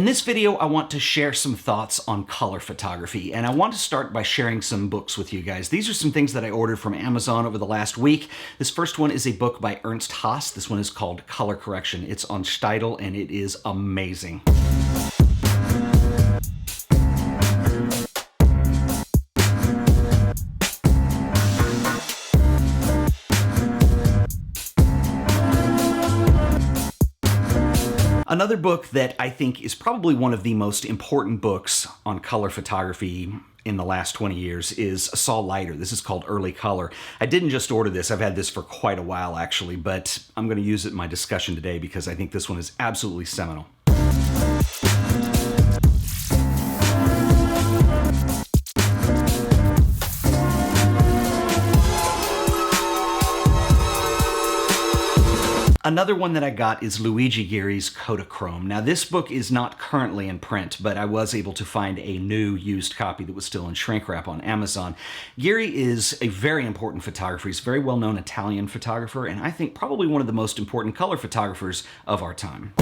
In this video, I want to share some thoughts on color photography, and I want to start by sharing some books with you guys. These are some things that I ordered from Amazon over the last week. This first one is a book by Ernst Haas. This one is called Color Correction. It's Untitled, and it is amazing. Another book that I think is probably one of the most important books on color photography in the last 20 years is Saw Leiter. This is called Early Color. I didn't just order this. I've had this for quite a while, actually, but I'm going to use it in my discussion today because I think this one is absolutely seminal. Another one that I got is Luigi Ghiri's Kodachrome. Now, this book is not currently in print, but I was able to find a new used copy that was still in shrink wrap on Amazon. Ghiri is a very important photographer. He's a very well-known Italian photographer, and I think probably one of the most important color photographers of our time.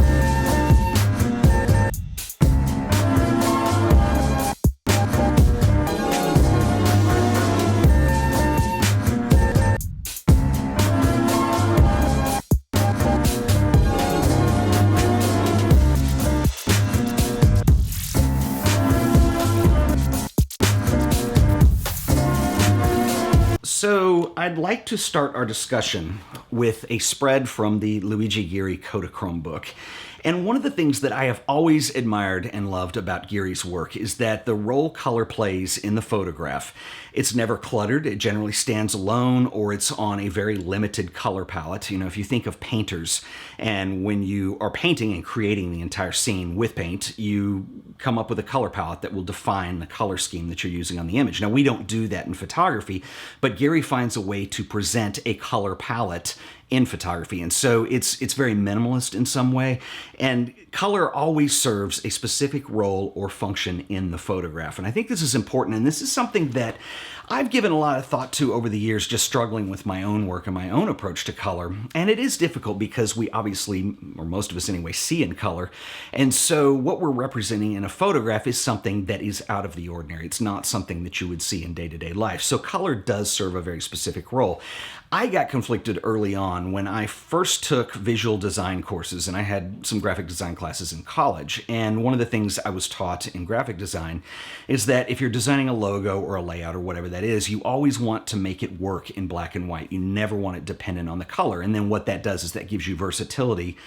So I'd like to start our discussion with a spread from the Luigi Ghiri Kodachrome book. And one of the things that I have always admired and loved about Ghiri's work is that the role color plays in the photograph. It's never cluttered. It generally stands alone, or it's on a very limited color palette. You know, if you think of painters, and when you are painting and creating the entire scene with paint, you come up with a color palette that will define the color scheme that you're using on the image. Now, we don't do that in photography, but Ghiri finds a way to present a color palette in photography. And so it's very minimalist in some way. And color always serves a specific role or function in the photograph. And I think this is important. And this is something that I've given a lot of thought to over the years, just struggling with my own work and my own approach to color. And it is difficult because we obviously, or most of us anyway, see in color. And so what we're representing in a photograph is something that is out of the ordinary. It's not something that you would see in day-to-day life. So color does serve a very specific role. I got conflicted early on when I first took visual design courses, and I had some graphic design classes in college. And one of the things I was taught in graphic design is that if you're designing a logo or a layout or whatever that is, you always want to make it work in black and white. You never want it dependent on the color. And then what that does is that gives you versatility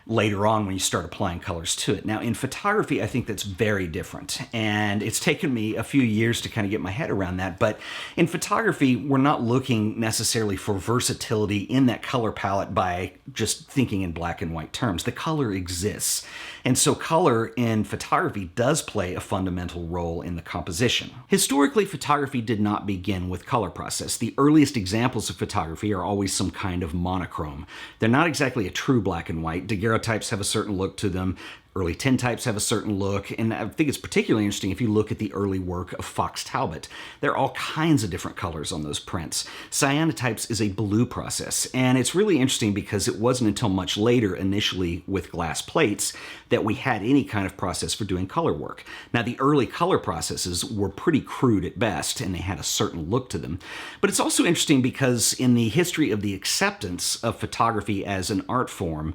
later on when you start applying colors to it. Now, in photography, I think that's very different. And it's taken me a few years to kind of get my head around that. But in photography, we're not looking necessarily for versatility in that color palette by just thinking in black and white terms. The color exists. And so color in photography does play a fundamental role in the composition. Historically, photography did not begin with color process. The earliest examples of photography are always some kind of monochrome. They're not exactly a true black and white. Daguerreotypes have a certain look to them. Early tintypes have a certain look, and I think it's particularly interesting if you look at the early work of Fox Talbot. There are all kinds of different colors on those prints. Cyanotypes is a blue process, and it's really interesting because it wasn't until much later, initially with glass plates, that we had any kind of process for doing color work. Now, the early color processes were pretty crude at best, and they had a certain look to them. But it's also interesting because in the history of the acceptance of photography as an art form,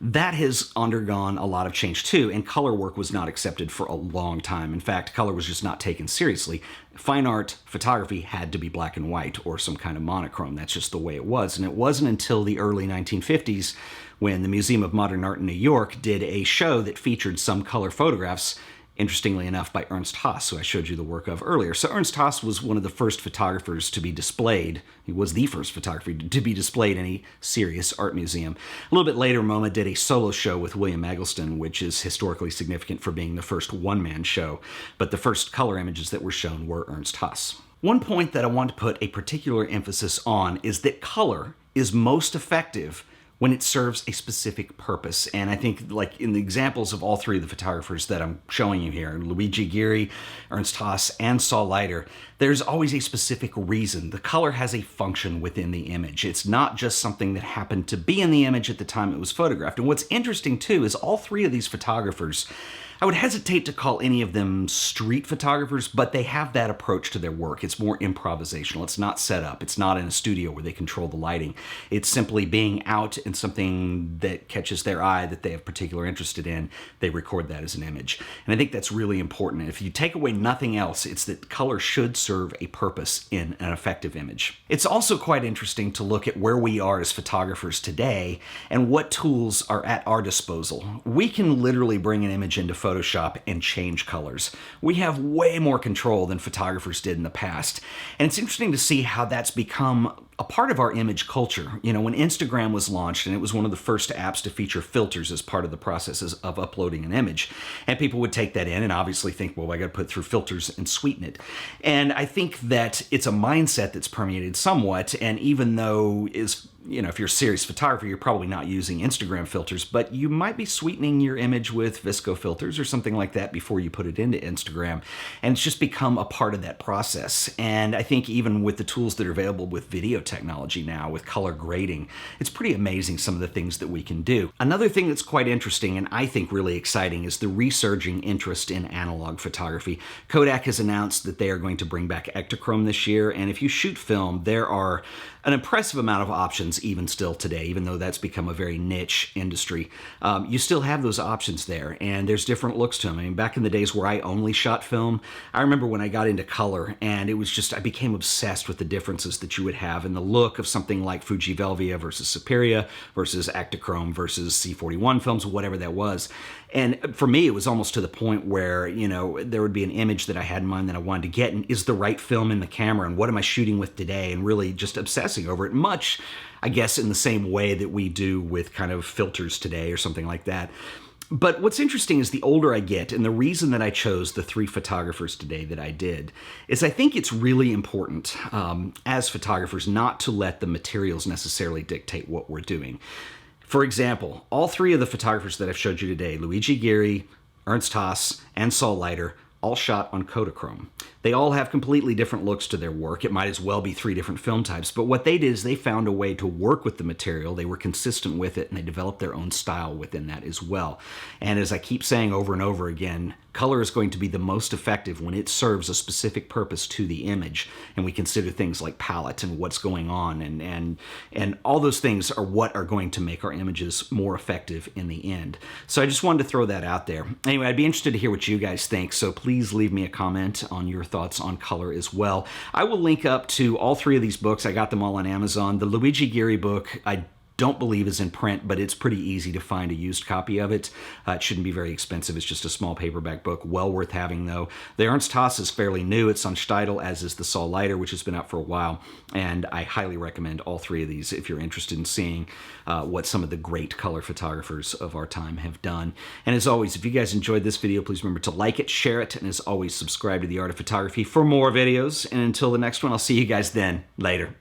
that has undergone a lot of change too, and color work was not accepted for a long time. In fact, color was just not taken seriously. Fine art photography had to be black and white or some kind of monochrome. That's just the way it was. And it wasn't until the early 1950s when the Museum of Modern Art in New York did a show that featured some color photographs, interestingly enough, by Ernst Haas, who I showed you the work of earlier. So Ernst Haas was one of the first photographers to be displayed. He was the first photographer to be displayed in a serious art museum. A little bit later, MoMA did a solo show with William Eggleston, which is historically significant for being the first one-man show. But the first color images that were shown were Ernst Haas. One point that I want to put a particular emphasis on is that color is most effective when it serves a specific purpose. And I think, like in the examples of all three of the photographers that I'm showing you here, Luigi Ghiri, Ernst Haas, and Saw Leiter, there's always a specific reason. The color has a function within the image. It's not just something that happened to be in the image at the time it was photographed. And what's interesting too is all three of these photographers I would hesitate to call any of them street photographers, but they have that approach to their work. It's more improvisational. It's not set up. It's not in a studio where they control the lighting. It's simply being out in something that catches their eye that they have particular interest in. They record that as an image. And I think that's really important. If you take away nothing else, it's that color should serve a purpose in an effective image. It's also quite interesting to look at where we are as photographers today and what tools are at our disposal. We can literally bring an image into Photoshop and change colors. We have way more control than photographers did in the past. And it's interesting to see how that's become a part of our image culture. You know, when Instagram was launched, and it was one of the first apps to feature filters as part of the processes of uploading an image, and people would take that in and obviously think, well, I got to put through filters and sweeten it. And I think that it's a mindset that's permeated somewhat, and even though if you're a serious photographer, you're probably not using Instagram filters, but you might be sweetening your image with VSCO filters or something like that before you put it into Instagram. And it's just become a part of that process. And I think even with the tools that are available with video technology now, with color grading, it's pretty amazing some of the things that we can do. Another thing that's quite interesting and I think really exciting is the resurging interest in analog photography. Kodak has announced that they are going to bring back Ektachrome this year, and if you shoot film, there are an impressive amount of options even still today, even though that's become a very niche industry. You still have those options there, and there's different looks to them. I mean, back in the days where I only shot film, I remember when I got into color, and it was just, I became obsessed with the differences that you would have in the look of something like Fuji Velvia versus Superia versus Ektachrome versus C41 films, whatever that was. And for me, it was almost to the point where, there would be an image that I had in mind that I wanted to get, and is the right film in the camera, and what am I shooting with today, and really just obsessing over it, much, I guess, in the same way that we do with kind of filters today or something like that. But what's interesting is the older I get, and the reason that I chose the 3 photographers today that I did, is I think it's really important as photographers not to let the materials necessarily dictate what we're doing. For example, all 3 of the photographers that I've showed you today, Luigi Ghiri, Ernst Haas, and Saul Leiter, all shot on Kodachrome. They all have completely different looks to their work. It might as well be 3 different film types, but what they did is they found a way to work with the material, they were consistent with it, and they developed their own style within that as well. And as I keep saying over and over again, color is going to be the most effective when it serves a specific purpose to the image, and we consider things like palette and what's going on, and all those things are what are going to make our images more effective in the end. So I just wanted to throw that out there. Anyway, I'd be interested to hear what you guys think, so please leave me a comment on your thoughts on color as well. I will link up to all 3 of these books. I got them all on Amazon. The Luigi Ghiri book, I don't believe is in print, but it's pretty easy to find a used copy of it. It shouldn't be very expensive. It's just a small paperback book. Well worth having, though. The Ernst Haas is fairly new. It's Untitled, as is the Saul Leiter, which has been out for a while. And I highly recommend all 3 of these if you're interested in seeing what some of the great color photographers of our time have done. And as always, if you guys enjoyed this video, please remember to like it, share it, and as always, subscribe to The Art of Photography for more videos. And until the next one, I'll see you guys then. Later.